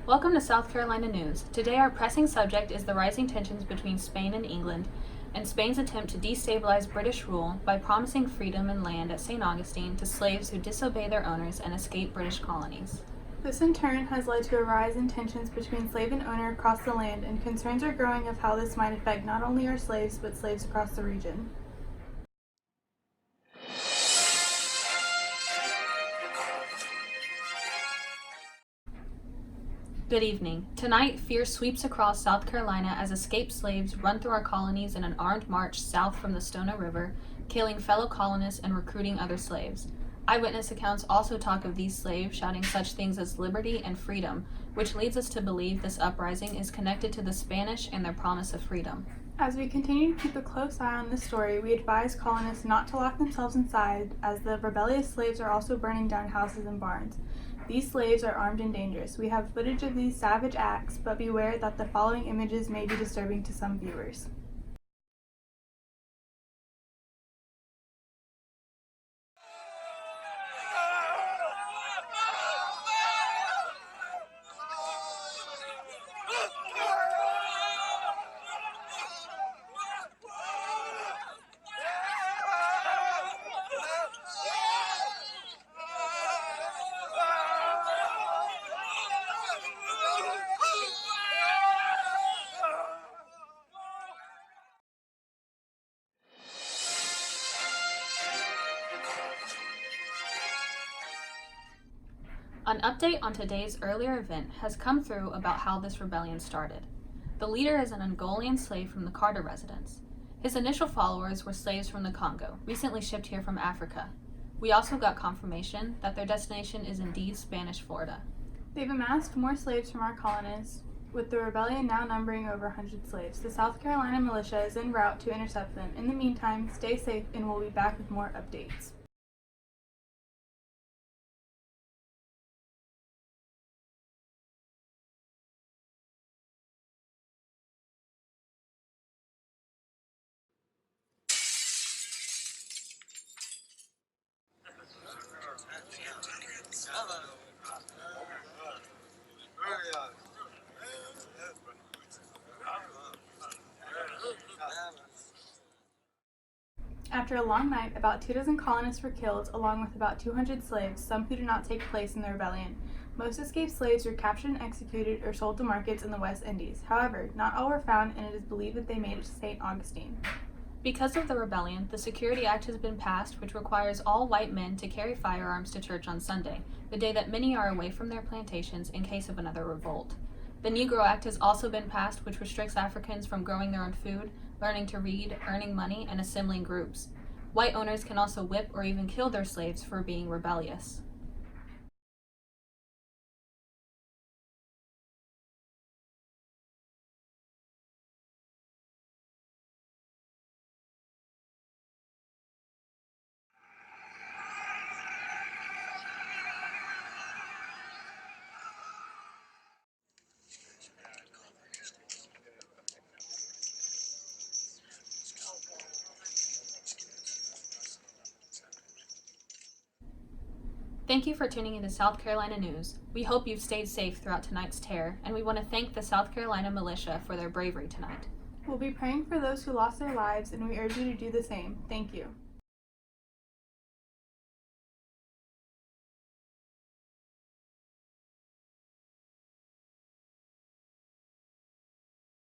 Welcome to South Carolina News. Today our pressing subject is the rising tensions between Spain and England and Spain's attempt to destabilize British rule by promising freedom and land at St. Augustine to slaves who disobey their owners and escape British colonies. This in turn has led to a rise in tensions between slave and owner across the land, and concerns are growing of how this might affect not only our slaves but slaves across the region. Good evening. Tonight, fear sweeps across South Carolina as escaped slaves run through our colonies in an armed march south from the Stono River, killing fellow colonists and recruiting other slaves. Eyewitness accounts also talk of these slaves shouting such things as liberty and freedom, which leads us to believe this uprising is connected to the Spanish and their promise of freedom. As we continue to keep a close eye on this story, we advise colonists not to lock themselves inside, as the rebellious slaves are also burning down houses and barns. These slaves are armed and dangerous. We have footage of these savage acts, but beware that the following images may be disturbing to some viewers. An update on today's earlier event has come through about how this rebellion started. The leader is an Angolan slave from the Carter residence. His initial followers were slaves from the Congo, recently shipped here from Africa. We also got confirmation that their destination is indeed Spanish Florida. They've amassed more slaves from our colonies, with the rebellion now numbering over 100 slaves. The South Carolina militia is en route to intercept them. In the meantime, stay safe and we'll be back with more updates. After a long night, about 24 colonists were killed, along with about 200 slaves, some who did not take place in the rebellion. Most escaped slaves were captured and executed or sold to markets in the West Indies. However, not all were found, and it is believed that they made it to St. Augustine. Because of the rebellion, the Security Act has been passed, which requires all white men to carry firearms to church on Sunday, the day that many are away from their plantations in case of another revolt. The Negro Act has also been passed, which restricts Africans from growing their own food, learning to read, earning money, and assembling groups. White owners can also whip or even kill their slaves for being rebellious. Thank you for tuning into South Carolina News. We hope you've stayed safe throughout tonight's terror, and we want to thank the South Carolina militia for their bravery tonight. We'll be praying for those who lost their lives, and we urge you to do the same. Thank you.